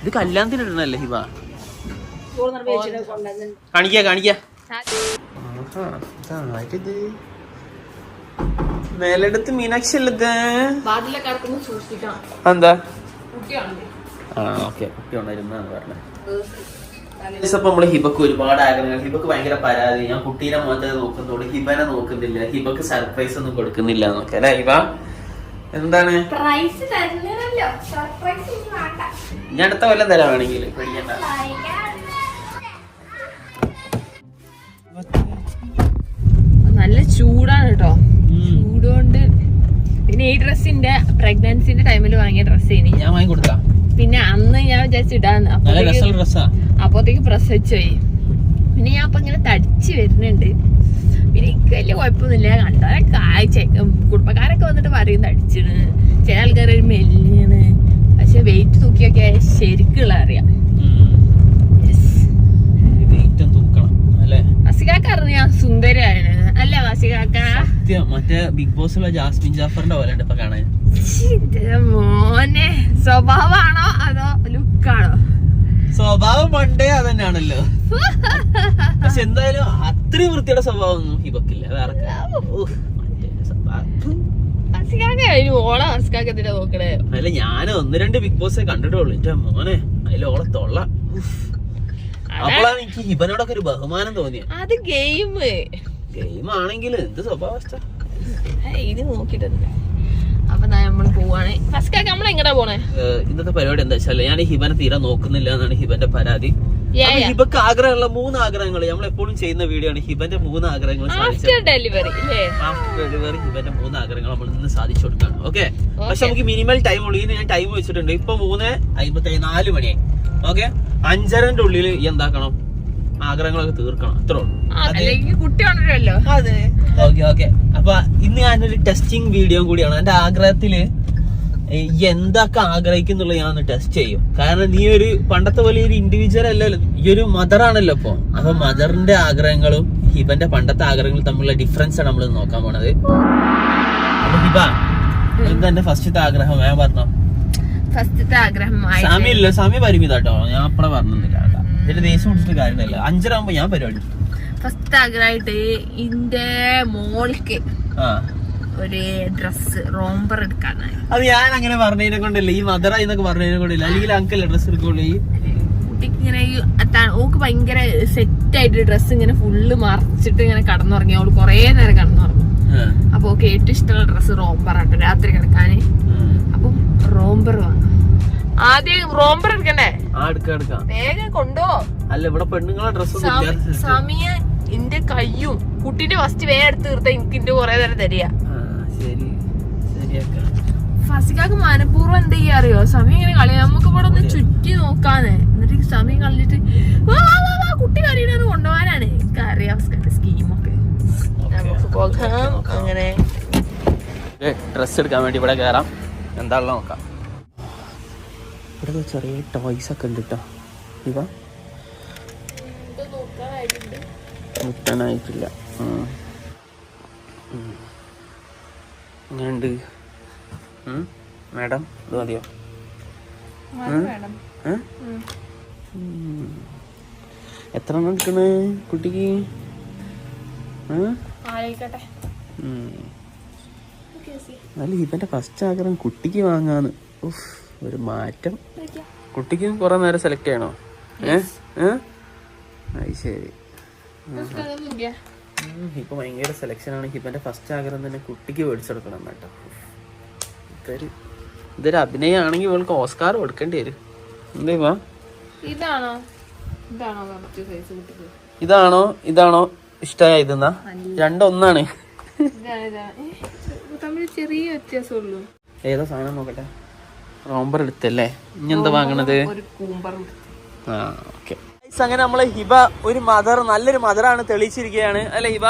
ഇത് കല്യാണത്തിന് ഇടണല്ലേ ഹിബ? കാണിക്ക മേലെടുത്ത് മീനാക്ഷി അല്ലത് എന്താ? ഓക്കെ കുട്ടി ഉണ്ടായിരുന്നാണ് പറഞ്ഞത്. ഇപ്പൊ നമ്മള് ഹിബക്ക് ഒരുപാട് ആഗ്രഹങ്ങൾ. ഹിബക്ക് ഭയങ്കര പരാതി, ഞാൻ കുട്ടീനെ മാത്രമേ നോക്കുന്നുള്ളൂ, ഹിബനെ നോക്കുന്നില്ല, ഹിബക്ക് സർപ്രൈസ് ഒന്നും കൊടുക്കുന്നില്ല എന്നൊക്കെ അല്ലെ ഹിബ? എന്താണ് ഞാൻ അടുത്ത കൊല്ലം തരാണെങ്കിൽ നല്ല ചൂടാണ് കേട്ടോ. ചൂടുകൊണ്ട് പിന്നെ ഈ ഡ്രസ്സിന്റെ പ്രഗ്നൻസിന്റെ ടൈമിൽ വാങ്ങിയ ഡ്രസ്സ് ഞാൻ വാങ്ങി കൊടുക്കാം. പിന്നെ അന്ന് ഞാൻ വിചാരിച്ചിടാന്ന്, അപ്പോഴത്തേക്ക് പ്രസവിച്ചു പോയി. പിന്നെ ഞാൻ അപ്പൊ ഇങ്ങനെ തടിച്ച് വരുന്നുണ്ട്. പിന്നെ എനിക്ക് വലിയ കുഴപ്പമൊന്നുമില്ല. കണ്ടോരെ കുടുംബക്കാരൊക്കെ വന്നിട്ട് പറയും തടിച്ചിണ്, ചില ആൾക്കാർ മെല്ലിയാണ്. പക്ഷെ വെയിറ്റ് തൂക്കിയൊക്കെ ശരിക്കുള്ള അറിയാം. വസികാക്ക അറിഞ്ഞ ഞാൻ സുന്ദരിയാണ് അല്ലേ വസികാക്ക? മറ്റേ ബിഗ് ബോസിലുള്ള ജാസ്മിൻ ജാഫറിന്റെ പോലെ ഉണ്ട് ഇപ്പൊ കാണാൻ. മോനെ സ്വഭാവമാണോ അതോ ലുക്കാണോ? സ്വഭാവം പണ്ടേ അതന്നെയാണല്ലോ. പക്ഷെ എന്തായാലും അത്രയും വൃത്തിയുടെ സ്വഭാവം ഒന്നും ഹിബക്കില്ല വേറെ. അല്ല ഞാൻ 1-2 ബിഗ് ബോസ് കണ്ടിട്ടുള്ളൂ എന്റെ മോനെ. അതിൽ ഓളെ തൊള്ള. അപ്പോഴാണ് എനിക്ക് ഹിബനോടൊക്കെ ഒരു ബഹുമാനം തോന്നിയത്. അത് ഗെയിം ആണെങ്കിൽ എന്ത് സ്വഭാവ ഇത് നോക്കിട്ടുണ്ട്. അപ്പൊ നമ്മള് പോവാണ്. ഫസ്റ്റ് നമ്മൾ എങ്ങടാ പോണേ? ഇന്നത്തെ പരിപാടി എന്താ വെച്ചാല് ഞാൻ ഹിബനെ തീരെ നോക്കുന്നില്ല എന്നാണ് ഹിബന്റെ പരാതി. ഹിബക്ക് ആഗ്രഹമുള്ള 3 ആഗ്രഹങ്ങൾ നമ്മൾ എപ്പോഴും ചെയ്യുന്ന വീഡിയോ ആണ്. ഹിബന്റെ 3 ആഗ്രഹങ്ങൾ ആഫ്റ്റർ ഡെലിവറി ഹിബന്റെ 3 ആഗ്രഹങ്ങൾ നമ്മൾ ഇന്ന് സാധിച്ചു കൊടുക്കാണ്. ഓക്കെ, പക്ഷെ നമുക്ക് മിനിമൽ ടൈം ഉള്ളൂ. ഇതിന് ഞാൻ ടൈം വെച്ചിട്ടുണ്ട്. ഇപ്പൊ 3:54 മണിയായി. ഓക്കെ, 5:30 ഉള്ളിൽ എന്താക്കണം? ആഗ്രഹങ്ങളൊക്കെ തീർക്കണം. അത്രേ ഉള്ളൂ. കുട്ടി ഉണ്ടല്ലോ. അതെ, ഓക്കെ. അപ്പൊ ഇന്ന് ഞാനൊരു ടെസ്റ്റിംഗ് വീഡിയോ കൂടിയാണ്. എന്റെ ആഗ്രഹത്തില് എന്തൊക്കെ ആഗ്രഹിക്കുന്നുള്ളത് ഞാൻ ഒന്ന് ടെസ്റ്റ് ചെയ്യും. കാരണം നീ ഒരു പണ്ടത്തെ പോലെ ഒരു ഇൻഡിവിജ്വൽ അല്ലല്ലോ, ഈ ഒരു മദറാണല്ലോ ഇപ്പൊ. അപ്പൊ മദറിന്റെ ആഗ്രഹങ്ങളും ഹിബന്റെ പണ്ടത്തെ ആഗ്രഹങ്ങളും തമ്മിലുള്ള ഡിഫറൻസ് ആണ് നമ്മൾ നോക്കാൻ പോണത്. അപ്പൊ ഹിബ, എന്താ എന്റെ ഫസ്റ്റത്തെ ആഗ്രഹം? ഞാൻ പറഞ്ഞോ. ഫസ്റ്റത്തെ ആഗ്രഹം സമയ പരിമിതാട്ടോ, ഞാൻ അപ്പഴ പറഞ്ഞില്ല. ഇതിന്റെ ദേശം പിടിച്ചിട്ട് കാര്യമില്ല. 5:30 ഞാൻ പരിപാടി. ഫസ്റ്റ് ആഗ്രഹമായിട്ട് ഇന്റെ മോൾക്ക് ഒരു ഡ്രസ് റോംബർ എടുക്കാനാണ്. അത് ഞാൻ അങ്ങനെ പറഞ്ഞതിനെ കൊണ്ടല്ലേ, ഈ മദറായി എന്നൊക്കെ പറഞ്ഞതിനെ കൊണ്ടില്ല. അല്ലെങ്കിൽ അങ്കല്ലേ ഡ്രസ് എടുക്കുള്ളൂ. ഈ കുട്ടിക്ക് ഇങ്ങനെ ഓക്ക് ഭയങ്കര സെറ്റ് ആയിട്ട് ഡ്രസ്സ് ഇങ്ങനെ ഫുള്ള് മറിച്ചിട്ട് ഇങ്ങനെ കടന്നുറങ്ങി. അവള് കൊറേ നേരം കടന്നുറങ്ങും. അപ്പൊ ഓക്ക് ഏറ്റവും ഇഷ്ടമുള്ള ഡ്രസ്സ് റോംബർ ആട്ടോ, രാത്രി കിടക്കാന്. അപ്പൊ റോംബർ വാങ്ങാം. ആദ്യം റോംബർ എടുക്കണ്ടേ? വേഗം കൊണ്ടോ. അല്ല, ഇവിടെ പെണ്ണുങ്ങളെ ഡ്രസ് സമയ എന്റെ കയ്യും കുട്ടീന്റെ ഫസ്റ്റ് വേഗം എടുത്ത് തീർത്ത എനിക്ക് എന്റെ കൊറേ നേരം തരിക. ഫസിക്കാക്ക് മനഃപൂർവ്വം എന്താ ചെയ്യാ അറിയോ? സമയം ഇങ്ങനെ കളി നമുക്ക് ഇവിടെ ഒന്ന് ചുറ്റി നോക്കാന്ന്. എന്നിട്ട് സമയം കളഞ്ഞിട്ട് കുട്ടി കറിയണത് കൊണ്ടുപോകാനാണ്. എനിക്ക് അറിയാം സ്കീമൊക്കെ. നമുക്ക് പോകാം. അങ്ങനെ ഡ്രസ് എടുക്കാൻ വേണ്ടി ഇവിടെ കയറാം. എന്താണല്ലോ നോക്കാം. ഇവിടെ ചെറിയ ടോയ്സ് ഒക്കെ ഉണ്ട് കേട്ടോ. ഇവ മുട്ടാനായിട്ടില്ല. എങ്ങനെയുണ്ട് മാഡം? ഇത് മതിയോ? എത്ര എണ്ണം എടുക്കണേ കുട്ടിക്ക്? അല്ല, ഇവന്റെ ഫസ്റ്റ് ആഗ്രഹം കുട്ടിക്ക് വാങ്ങാന്ന്. ഒരു മാറ്റം. കുട്ടിക്ക് കുറെ നേരം സെലക്ട് ചെയ്യണോ? അത് ശരി. ഇപ്പൊ ഭയങ്കര സെലക്ഷൻ ആണ്. ഹിബന്റെ ഫസ്റ്റ് ആഗ്രഹം തന്നെ കുട്ടിക്ക് മേടിച്ചെടുക്കണം കേട്ടോ. ഇതൊരു അഭിനയാണെങ്കിൽ ഇവൾക്ക് ഓസ്കാർ കൊടുക്കേണ്ടി വരും. എന്താ ഇതാണോ ഇഷ്ടമായ? ഇതെന്നാ രണ്ടൊന്നാണ്. ചെറിയ വ്യത്യാസമുള്ളൂ. ഏതാ സാധനം നോക്കട്ടെ. റോംബർ എടുത്തല്ലേ? ഇനി എന്താ വാങ്ങണത്? അങ്ങനെ നമ്മളെ ഹിബ ഒരു നല്ലൊരു മദറാണ് തെളിയിച്ചിരിക്കുകയാണ് അല്ലെ ഹിബ?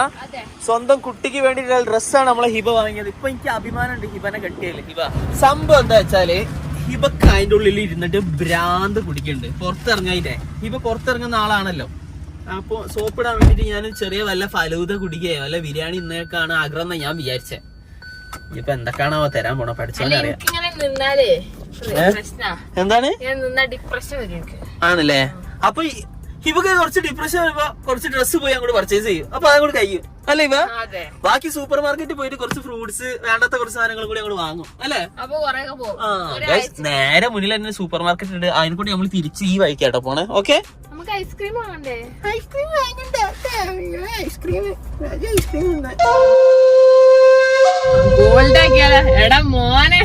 സ്വന്തം കുട്ടിക്ക് വേണ്ടിയിട്ടുള്ള ഡ്രസ്സാണ് നമ്മളെ ഹിബ വാങ്ങിയത്. ഇപ്പൊ എനിക്ക് അഭിമാനമുണ്ട് ഹിബനെ കെട്ടിയല്ലേ ഹിബ. സംഭവം എന്താ വെച്ചാല് ഹിബക്ക് അതിന്റെ ഉള്ളിൽ ഇരുന്നിട്ട് ഭ്രാന്ത് കുടിക്കുന്നുണ്ട്. പുറത്തിറങ്ങായിട്ടേ, ഹിബ പുറത്തിറങ്ങുന്ന ആളാണല്ലോ. അപ്പൊ സോപ്പിടാൻ വേണ്ടിട്ട് ഞാൻ ചെറിയ വല്ല ഫലൂദ കുടിക്കുകയോ വല്ല ബിരിയാണി ഇന്നേക്കാണ് ആഗ്രഹം എന്നാ ഞാൻ വിചാരിച്ചേ. ഇപ്പൊ എന്തൊക്കെയാണോ തരാൻ പോണോ പഠിച്ചോന്നറിയാം. എന്താണ് ഡിപ്രഷൻ വരും ആണല്ലേ? അപ്പൊ ഹിബക്ക് കുറച്ച് ഡിപ്രഷൻ വരുമ്പോ കുറച്ച് ഡ്രസ്സ് പോയി അങ്ങോട്ട് പർച്ചേസ് ചെയ്യും. അപ്പൊ അതങ്ങോട്ട് കഴിയും അല്ലേ ഇവ? ബാക്കി സൂപ്പർ മാർക്കറ്റിൽ പോയിട്ട് കുറച്ച് ഫ്രൂട്ട്സ് വേണ്ടാത്ത കുറച്ച് സാധനങ്ങൾ കൂടി അങ്ങോട്ട് വാങ്ങും അല്ലേ? നേരെ മുന്നിൽ തന്നെ സൂപ്പർ മാർക്കറ്റ് ഉണ്ട്. അതിനെ കൂടി നമ്മൾ തിരിച്ച് ഈ വഴിക്കാട്ടോ പോണേ. ഓക്കെ, നമുക്ക് ഐസ്ക്രീം വാങ്ങണ്ടേ? ഗോൾഡ് ആക്കിയാലോ? എടാ മോനെ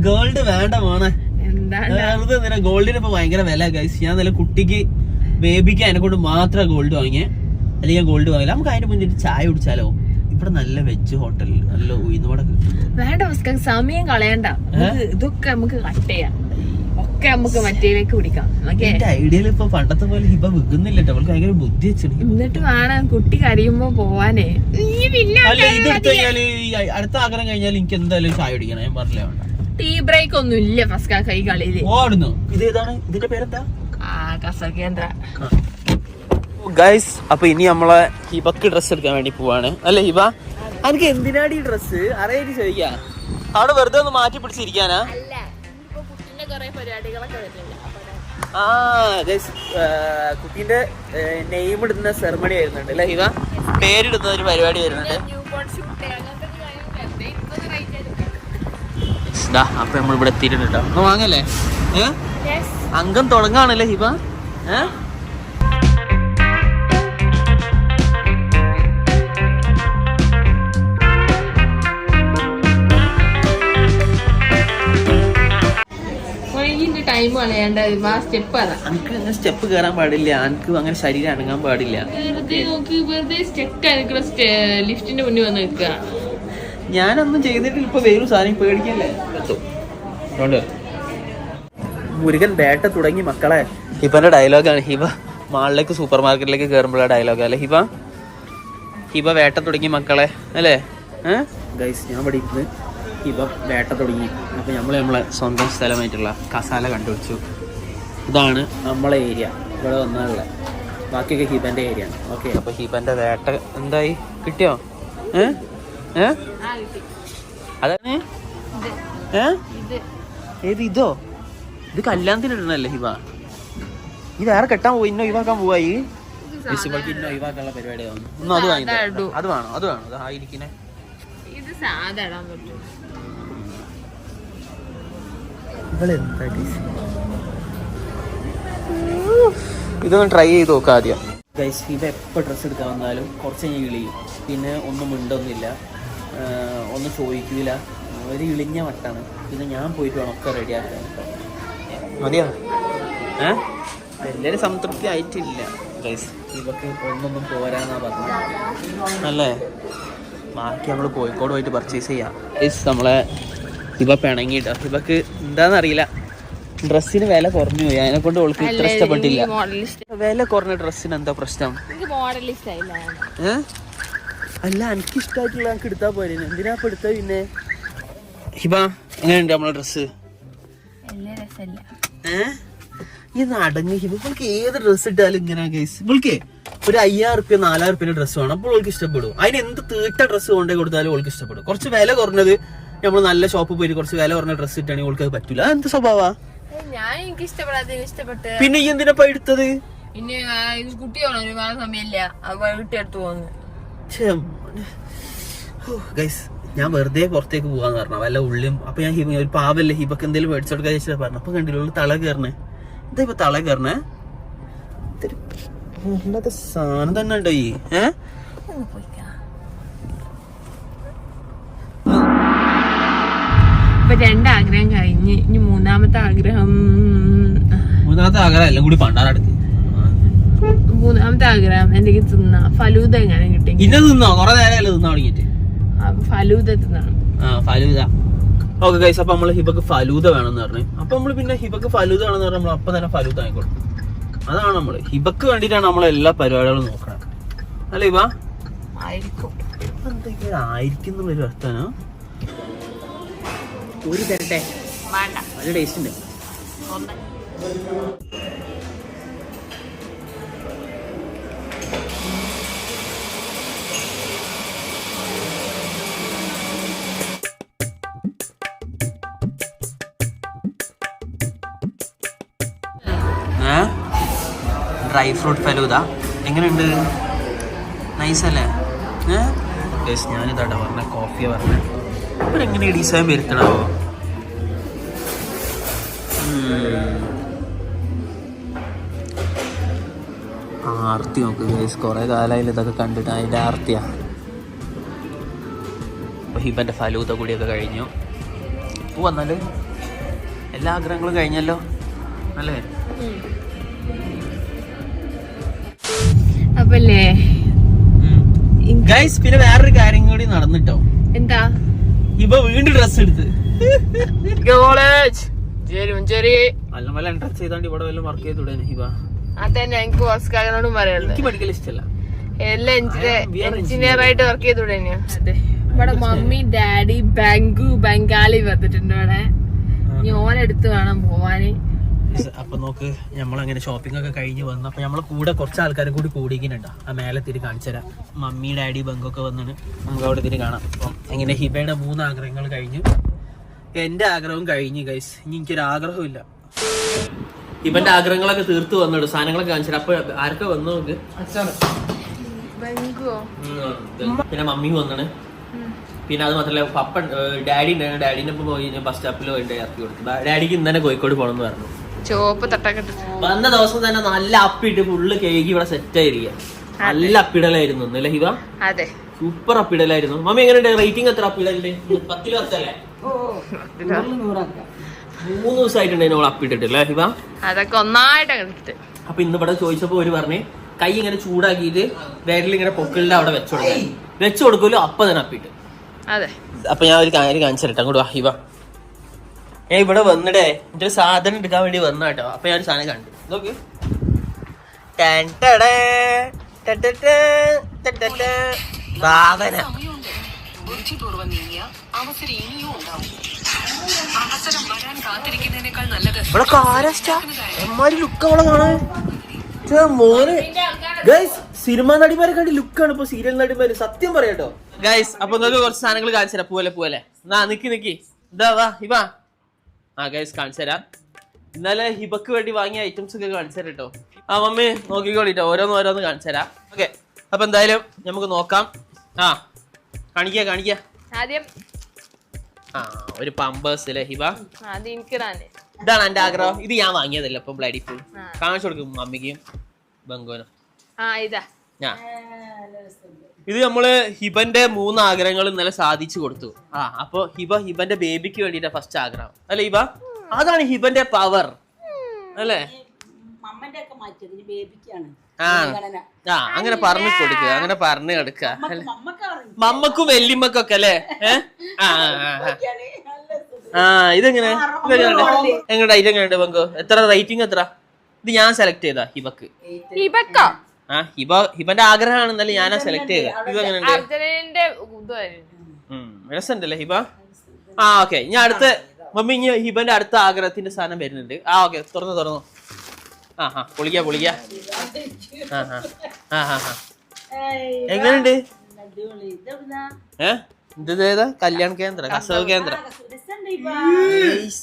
ഗോൾഡ് വേണ്ട മോനെ. എന്താണ് ഗോൾഡിന് ഇപ്പൊ ഭയങ്കര വില ഗൈസ്. ഞാൻ നല്ല കുട്ടിക്ക് ബേബിക്ക് അതിനെ കൊണ്ട് മാത്രം ഗോൾഡ് വാങ്ങിയേ, അല്ലെങ്കിൽ ഞാൻ ഗോൾഡ് വാങ്ങില്ല. നമുക്ക് അതിന്റെ മുന്നിൽ ചായ കുടിച്ചാലോ? ഇവിടെ നല്ല വെജ് ഹോട്ടലിൽ നല്ല ഉയർന്നുപാടെ വേണ്ട, സമയം കളയണ്ട. ഇതൊക്കെ നമുക്ക് കട്ട് ചെയ്യാം, ഒക്കെ നമുക്ക് മറ്റേലേക്ക് കുടിക്കാം. ഐഡിയയിൽ ഇപ്പൊ പണ്ടത്തെ പോലെ ഹിബ വിൽക്കുന്നില്ല. അവൾക്ക് ഭയങ്കര ബുദ്ധി വെച്ചിട്ടുണ്ട്. എന്നിട്ട് വേണം കുട്ടി കരയുമ്പോ പോവാനേ. ഇതെടുത്ത് കഴിഞ്ഞാല് അടുത്ത ആഗ്രഹം കഴിഞ്ഞാൽ എനിക്ക് എന്തായാലും ചായ കുടിക്കണം. ഞാൻ പറഞ്ഞില്ല വേണ്ട. ടീ ബ്രേക്ക് ഒന്നും ഇല്ല ഫസ്റ്റ് ഈ കളിയില്. ഓടുന്നു. ഇതേതാണ്? ഇതിന്റെ പേരെന്താ? കസർകേന്ദ്ര. ഗൈസ്, അപ്പൊ ഇനി നമ്മളെ ഹിബക്ക് ഡ്രസ് എടുക്കാൻ വേണ്ടി പോവാണ് അല്ലെ ഹിബ? എനിക്ക് എന്തിനാണ് ഈ ഡ്രസ് അറിയാൻ ചോദിക്കാ? അവിടെ വെറുതെ ഒന്ന് മാറ്റി പിടിച്ചിരിക്കാനാ? കുട്ടീന്റെ നെയിം ഇടുന്ന സെറമണി വരുന്നുണ്ട് അല്ലെ ഹിബ? പേരിടുന്ന ഒരു പരിപാടി വരുന്നുണ്ട്. അപ്പൊ നമ്മൾ ഇവിടെ എത്തിയിട്ടുണ്ട്. ഒന്ന് വാങ്ങല്ലേ? അംഗം തുടങ്ങാണല്ലേ ഹിബ? സ്റ്റെപ്പ് കയറാൻ പാടില്ല. എനിക്ക് അങ്ങനെ ശരീരം അനങ്ങാൻ പാടില്ല. ലിഫ്റ്റിന്റെ മുന്നിൽ വന്ന് നിൽക്കുക. ഞാനൊന്നും ചെയ്തിട്ട് ഇപ്പൊ വേറൊരു സാധനം പേടിക്കല്ലേ. മുരുകൻ വേട്ട തുടങ്ങി മക്കളെ. ഹിബന്റെ ഡയലോഗാണ്. ഹിബ മാളിലേക്ക് സൂപ്പർ മാർക്കറ്റിലേക്ക് കയറുമ്പോഴുള്ള ഡയലോഗ് അല്ലേ ഹിബ? ഹിബ വേട്ട തുടങ്ങി മക്കളെ അല്ലേ? ഗൈസ്, ഞാൻ ഇവിടെ ഇരുന്ന് ഹിബ വേട്ട തുടങ്ങി. അപ്പൊ നമ്മളെ സ്വന്തം സ്ഥലമായിട്ടുള്ള കസാല കണ്ടുപിടിച്ചു. ഇതാണ് നമ്മളെ ഏരിയ. ഇവിടെ വന്നാലുള്ള ബാക്കിയൊക്കെ ഹിബന്റെ ഏരിയ ആണ്. ഓക്കെ, അപ്പൊ ഹിബന്റെ വേട്ട എന്തായി? കിട്ടിയോ? അതാണ് ഏത്? ഇതോ? ഇത് കല്യാണത്തിന് ഇടണല്ലേ ഹിബ? ഇത് വേറെ കെട്ടാൻ പോയി ഇന്നോ ഒഴിവാക്കാൻ പോവാ. ഈ ഇന്നോ ഒഴിവാക്കാനുള്ള പരിപാടിയാണ്. ഒന്നും അത് വാങ്ങി. അത് വേണോ? അത് വേണോ? അത് ആയിരിക്കണേ. ഇതൊന്ന് ട്രൈ ചെയ്ത് നോക്കാം ആദ്യം. ഗൈസ്, ഹിബ എപ്പോൾ ഡ്രസ്സ് എടുക്കാൻ വന്നാലും കുറച്ച് കഴിഞ്ഞ് ഇളിയും. പിന്നെ ഒന്നും മിണ്ടൊന്നുമില്ല, ഒന്നും ചോദിക്കൂല. ഒരു ഇളിഞ്ഞ വട്ടാണ്. പിന്നെ ഞാൻ പോയിട്ട് വേണം ഒക്കെ റെഡിയാക്കാൻ. മതിയോ? എല്ലാവരും സംതൃപ്തി ആയിട്ടില്ല ഗൈസ്. ഹിബക്ക് ഒന്നൊന്നും പോരാന്നാ പറഞ്ഞത് അല്ലേ? ബാക്കി നമ്മൾ കോഴിക്കോട് പോയിട്ട് പർച്ചേസ് ചെയ്യാം ഗൈസ്. നമ്മളെ ഹിബ പിണങ്ങിയിട്ട്. ഹിബക്ക് എന്താണെന്നറിയില്ല, ഡ്രസ്സിന് വില കുറഞ്ഞു പോയി. അതിനെ കൊണ്ട് അവൾക്ക് ഇത്ര ഇഷ്ടപ്പെട്ടില്ല. വില കുറഞ്ഞ ഡ്രസ്സിന് എന്താ പ്രശ്നം? അല്ല, എനിക്ക് ഇഷ്ടമായിട്ടുള്ള എനിക്ക് എടുത്താൽ പോരെ. എന്തിനാ ഇപ്പൊ എടുത്ത? പിന്നെ ഹിബ എങ്ങനെയുണ്ട് നമ്മളെ ഡ്രസ്സ്? ഇന്ന് അടങ്ങി ഹിബ. ഇവൾക്ക് ഏത് ഡ്രസ്സ് ഇട്ടാലും ഇങ്ങനെ ഗൈസ്. ഇവൾക്ക് ഒരു 5000 4000 ഡ്രസ്സ് വേണം. അപ്പോൾ അവൾക്ക് ഇഷ്ടപ്പെടും. അതിന് എന്ത് തീട്ട ഡ്രസ്സ് കൊണ്ടേ കൊടുത്താലും അവൾക്ക് ഇഷ്ടപ്പെടും. കുറച്ച് വില കുറഞ്ഞത് നമ്മൾ നല്ല ഷോപ്പിൽ പോയിട്ട് കുറച്ച് വില കുറഞ്ഞ ഡ്രസ്സ് ഇട്ടാണെങ്കിൽ അവൾക്ക് അത് പറ്റൂല. എന്ത് സ്വഭാവ? പിന്നെ ഈ എന്തിനാ എടുത്തത്? ഗൈസ്, ഞാൻ വെറുതെ പുറത്തേക്ക് പോവാന്ന് പറഞ്ഞ വല്ല ഉള്ളിയും. അപ്പൊ ഞാൻ ഒരു പാവല്ലേ ഹിബക്ക് എന്തെങ്കിലും മേടിച്ചു കൊടുക്കാൻ വെച്ചാൽ പറഞ്ഞു. അപ്പൊ കണ്ടില്ല തള കയറണേ. എന്താ ഇപ്പൊ തള കയറണേ? സാധനം തന്നെ ഉണ്ടോ ഈ? രണ്ടാഗ്രഹം കഴിഞ്ഞ് ഇനി മൂന്നാമത്തെ ആഗ്രഹം എല്ലാം കൂടി പണ്ടാറടുത്ത്. മൂന്നാമത്തെ ആഗ്രഹം എന്തെങ്കിലും തിന്നാ. ഫലൂദ എങ്ങനെ കിട്ടി? ഇന്ന തിന്നോ? കൊറേ നേരമല്ലേ തിന്നാ തുടങ്ങിട്ട്. ഫലൂദ തിന്നണം. ഫലൂദ. ഓക്കെ ഗൈസ്, അപ്പൊ നമ്മള് ഹിബക്ക് ഫലൂദ വേണമെന്ന് പറഞ്ഞു. അപ്പൊ നമ്മള് പിന്നെ ഹിബക്ക് ഫലൂദ വേണമെന്ന് പറഞ്ഞാൽ നമ്മൾ അപ്പൊ തന്നെ ഫലൂദ ആയിക്കോളും. അതാണ് നമ്മള് ഹിബക്ക് വേണ്ടിട്ടാണ് നമ്മളെ എല്ലാ പരിപാടികളും നോക്കണം അല്ലേ ഹിബ? ആയിരിക്കും. ആയിരിക്കും എന്നുള്ളൊരു അർത്ഥമാണ്. ഒരു തരട്ടെ? നല്ല ടേസ്റ്റ് ഉണ്ട്. ഡ്രൈ ഫ്രൂട്ട് ഫലൂദ എങ്ങനെയുണ്ട്? നൈസല്ലേ? ഞാനിതാട്ടോ പറഞ്ഞ കോഫിയാ പറഞ്ഞ. ഇവരെങ്ങനെ ഡിസൈൻ വരുത്തണോ? ആർത്തി നോക്ക് ഗൈസ്, കുറെ കാലമായാലും ഇതൊക്കെ കണ്ടിട്ട് അതിൻ്റെ ആർത്തിയാ. അപ്പോൾ ഹിബൻ്റെ ഫലൂദ കൂടിയൊക്കെ കഴിഞ്ഞു. ഇപ്പോൾ വന്നാൽ എല്ലാ ആഗ്രഹങ്ങളും കഴിഞ്ഞല്ലോ അല്ലേ? അപ്പല്ലേ ഗൈസ് പിന്നെ വേറൊരു കാര്യം കൂടി നടന്നിട്ടോ. എന്താ? ഹിബ വീണ്ടും ഡ്രസ് എടുത്ത് നല്ല നല്ല എൻട്രൻസ് ചെയ്താണ്ട് ഇവിടെ വല്ല വർക്ക് ചെയ്തൂടെ ഹിബ? അതന്നെ എനിക്ക് ഓസ്കാറിനോടും പറയാനുള്ളത്. എനിക്ക് മെഡിക്കൽ ഇഷ്ടമല്ല, എല്ലാം എഞ്ചിനീയർ ആയിട്ട് വർക്ക് ചെയ്തൂടെ? ഇവിടെ മമ്മി ഡാഡി ബംഗാളി വന്നിട്ടുണ്ട് ഇവിടെ. ഇനി ഓനെടുത്ത് വേണം പോവാന്. അപ്പൊ നോക്ക്, നമ്മളങ്ങനെ ഷോപ്പിംഗ് ഒക്കെ കഴിഞ്ഞ് വന്നു. അപ്പൊ നമ്മളെ കൂടെ കുറച്ച് ആൾക്കാരും കൂടി കൂടിക്കുന്നുണ്ടോ. ആ മേലെ തിരി കാണിച്ചു തരാം. മമ്മി ഡാഡി ബംഗൊക്കെ വന്നിട്ട് നമുക്ക് അവിടെ തിരി കാണാം. അപ്പം എങ്ങനെ ഹിബയുടെ 3 ആഗ്രഹങ്ങൾ കഴിഞ്ഞു, എന്റെ ആഗ്രഹവും കഴിഞ്ഞു ഗൈസ്. ഇനി എനിക്കൊരു ആഗ്രഹമില്ല. ഹിബന്റെ ആഗ്രഹങ്ങളൊക്കെ തീർത്ത് വന്നിടും. സാധനങ്ങളൊക്കെ കാണിച്ചു തരാം. അപ്പൊ ആരൊക്കെ വന്നു നോക്ക്. പിന്നെ മമ്മി വന്നാണ്. പിന്നെ അത് മാത്രമല്ല പപ്പ ഡാഡി ഉണ്ടായിരുന്നു. ഡാഡിന്റെ ഒപ്പം പോയി ബസ് സ്റ്റോപ്പിൽ പോയിട്ട് ഇറക്കി കൊടുത്തു. ഡാഡിക്ക് ഇന്ന് തന്നെ കോഴിക്കോട് പോകണം എന്ന് പറഞ്ഞു. ചോപ്പ് തട്ടൊക്കെ വന്ന ദിവസം തന്നെ നല്ല അപ്പിട്ട് ഫുള്ള് കേക്ക് ഇവിടെ സെറ്റ് ആയിരിക്കുക. നല്ല അപ്പിടലായിരുന്നു അല്ലേ ഹിബ? അതെ, സൂപ്പർ അപ്പിടലായിരുന്നു. മമ്മി എങ്ങനെയുണ്ട്? റേറ്റിംഗ് എത്ര അപ്പിടലിന്റെ? 10 അല്ലേ? 3 ദിവസമായിട്ടുണ്ടായിരുന്നു അവൾ അപ്പിട്ടിട്ടില്ലേ ഹിബ? അതൊക്കെ ഒന്നായിട്ട്. അപ്പൊ ഇന്ന് ഇവിടെ ചോദിച്ചപ്പോ ഒരു പറഞ്ഞ് കൈ ഇങ്ങനെ ചൂടാക്കിയിട്ട് വിരൽ ഇങ്ങനെ പൊക്കിളിന്റെ അവിടെ വെച്ചു കൊടുക്കുമല്ലോ, അപ്പൊ തന്നെ അപ്പിട്ട്. അതെ. അപ്പൊ ഞാൻ ഒരു കാര്യം കാണിച്ചിട്ടാ കൂടെ ഹിബ. ഞാൻ ഇവിടെ വന്നിടേ എന്റെ ഒരു സാധനം എടുക്കാൻ വേണ്ടി വന്ന കേട്ടോ. അപ്പൊ ഞാൻ ഒരു സാധനം കണ്ടു നോക്ക്. ഭാവന ഇവിടെ കാരസ്റ്റാര് ലുക്ക് അവളെ കാണാൻ മോന്. ഗൈസ് സിനിമ നടിമാരെ കണ്ടി ലുക്കാണ് ഇപ്പൊ സീരിയൽ നടിമാര്. സത്യം പറയാട്ടോ ഗൈസ്. അപ്പൊ നിങ്ങൾക്ക് കുറച്ച് സാധനങ്ങൾ കാണിച്ചു തരാം. പോലെ എന്നാ നിക്കി ഇതാ വാ ഹിബ. ആ ഗൈസ് കാണിച്ചു തരാം. ഇന്നലെ ഹിബക്ക് വേണ്ടി വാങ്ങിയ ഐറ്റംസ് ഒക്കെ കാണിച്ചു തരാം കേട്ടോ. ആ മമ്മി നോക്കിക്കോളിട്ടോ, ഓരോന്ന് കാണിച്ചു തരാം. ഓക്കെ, അപ്പൊ എന്തായാലും നമുക്ക് നോക്കാം. ആ കാണിക്ക ആദ്യം ഒരു പമ്പേഴ്സ് അല്ലേ ഹിബ? ഇതാണ് എന്റെ ആഗ്രഹം. ഇത് ഞാൻ വാങ്ങിയതല്ല ഇപ്പൊ ബ്ലഡി ഫുൾ. കാണിച്ചു കൊടുക്കും മമ്മിക്കും ബംഗോനും. ഇത് നമ്മള് ഹിബന്റെ 3 ആഗ്രഹങ്ങൾ ഇന്നലെ സാധിച്ചു കൊടുത്തു. അപ്പൊ ഹിബന്റെ ബേബിക്ക് വേണ്ടിട്ടാ ഫസ്റ്റ് ആഗ്രഹം അല്ലെ ഹിബ? അതാണ് ഹിബന്റെ പവർ അല്ലേ? അങ്ങനെ പറഞ്ഞു കൊടുക്കുക, അങ്ങനെ പറഞ്ഞു കൊടുക്കുക. മമ്മക്കും വെല്ലിമ്മക്കൊക്കെ അല്ലേ? ഇതെങ്ങനെ എങ്ങനെയുണ്ട് ബംഗോ? എത്ര റേറ്റിംഗ് എത്ര? ഇത് ഞാൻ സെലക്ട് ചെയ്താ ഹിബക്ക്. ഹിബന്റെ ആഗ്രഹമാണ് ഇന്നലെ ഞാനാ സെലക്ട് ചെയ്ത. ഇത് എങ്ങനെയുണ്ട്? രസമുണ്ടല്ലേ ഹിബ? ഓക്കെ, ഞാൻ അടുത്ത മമ്മി ഇനി ഹിബന്റെ അടുത്ത ആഗ്രഹത്തിന്റെ സാധനം വരുന്നുണ്ട്. ഓക്കെ, തുറന്നു. പൊളിക്ക. എങ്ങനെയുണ്ട്? ഇത് കല്യാൺ കേന്ദ്ര, കസവ് കേന്ദ്ര.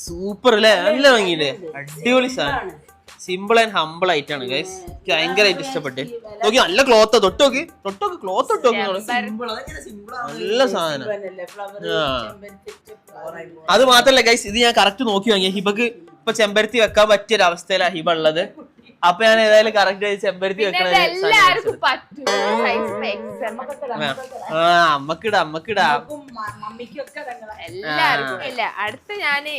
സൂപ്പർ അല്ലേ? നല്ല ഭംഗിയില്ലേ? അടിപൊളി സാധനം. സിമ്പിൾ ആൻഡ് ഹമ്പിൾ ആയിട്ടാണ് ഗൈസ്. എനിക്ക് ഭയങ്കരമായിട്ട് ഇഷ്ടപ്പെട്ട്. നോക്കി നല്ല ക്ലോത്ത്. തൊട്ടോക്ക് ക്ലോത്ത് തൊട്ടോക്ക്. നല്ല സാധനം. അത് മാത്രല്ല ഗൈസ്, ഇത് ഞാൻ കറക്റ്റ് നോക്കി വാങ്ങിയ. ഹിബക്ക് ഇപ്പൊ ചെമ്പരത്തി വെക്കാൻ പറ്റിയ ഒരു അവസ്ഥയിലാണ് ഹിബ ഉള്ളത്. അപ്പൊ ഞാൻ ഏതായാലും കറക്റ്റ് ചെമ്പരത്തി വെക്കണ. അമ്മക്കിടാ. അടുത്ത ഞാന്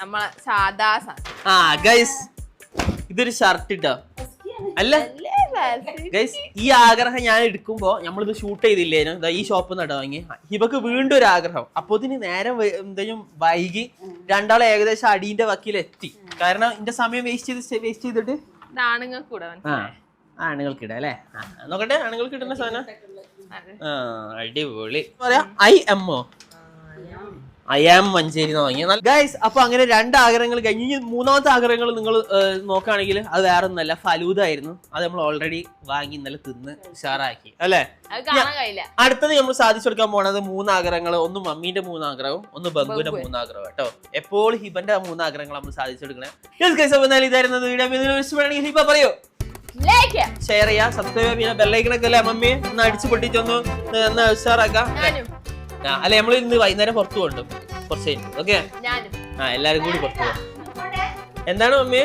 നമ്മളെ സാധാ ഗൈസ് ഇതൊരു ഷർട്ട് ഇട്ടോ അല്ല ഗൈസ്. ഈ ആഗ്രഹം ഞാൻ എടുക്കുമ്പോ നമ്മളിത് ഷൂട്ട് ചെയ്തില്ലേനു. ഈ ഷോപ്പിൽ നിന്നാട്ടോ വാങ്ങി. ഹിബക്ക് വീണ്ടും ഒരു ആഗ്രഹം. അപ്പൊ ഇതിന് നേരം എന്തെങ്കിലും വൈകി രണ്ടാളെ ഏകദേശം അടീന്റെ വക്കീലെത്തി. കാരണം ഇതിന്റെ സമയം വേസ്റ്റ് ചെയ്തിട്ട് ആണുങ്ങൾക്കിട അല്ലേ? നോക്കട്ടെ, ആണുങ്ങൾക്ക് ഇടുന്ന സാധനം. അടിപൊളി പറയാ. IMO I am മഞ്ചേരി വാങ്ങിയ ഗൈസ്. അപ്പൊ അങ്ങനെ 2 ആഗ്രഹങ്ങൾ കഴിഞ്ഞ് ഇനി 3ാമത്തെ ആഗ്രഹങ്ങൾ നിങ്ങൾ നോക്കുകയാണെങ്കിൽ അത് വേറെ ഒന്നല്ല, ഫലൂദ ആയിരുന്നു. അത് നമ്മൾ ഓൾറെഡി വാങ്ങി ഇന്നലെ തിന്ന് ഉഷാറാക്കി അല്ലെ. അടുത്തത് നമ്മൾ സാധിച്ചു കൊടുക്കാൻ പോണത് 3 ആഗ്രഹങ്ങൾ. ഒന്ന് മമ്മീന്റെ 3 ആഗ്രഹവും, ഒന്ന് ബംഗുവിന്റെ 3 ആഗ്രഹവും കേട്ടോ. എപ്പോൾ ഹിബന്റെ 3 ആഗ്രഹങ്ങൾ നമ്മൾ സാധിച്ചു കൊടുക്കണേ. ഇതായിരുന്നു വീഡിയോ. ഹിബ പറയോ, ഷെയർ ചെയ്യാ, സബ്സ്ക്രൈബ് ചെയ്യാ, ബെല്ലൈക്കണൊക്കെ അല്ലേ മമ്മി ഒന്ന് അടിച്ചു പൊട്ടിച്ചൊന്ന് ഉഷാറാക്കാം അല്ലെ. നമ്മൾ ഇന്ന് വൈകുന്നേരം പുറത്തു കൊണ്ടും കുറച്ച് കഴിഞ്ഞു. ഓക്കെ, എല്ലാരും കൂടി പുറത്തു പോകും. എന്താണ് മമ്മി?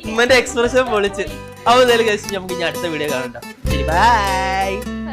ഉമ്മന്റെ എക്സ്പ്രഷൻ പൊളിച്ച്. അപ്പൊ എന്തായാലും നമുക്ക് ഇനി അടുത്ത വീഡിയോ കാണണ്ട. ശരി, ബൈ.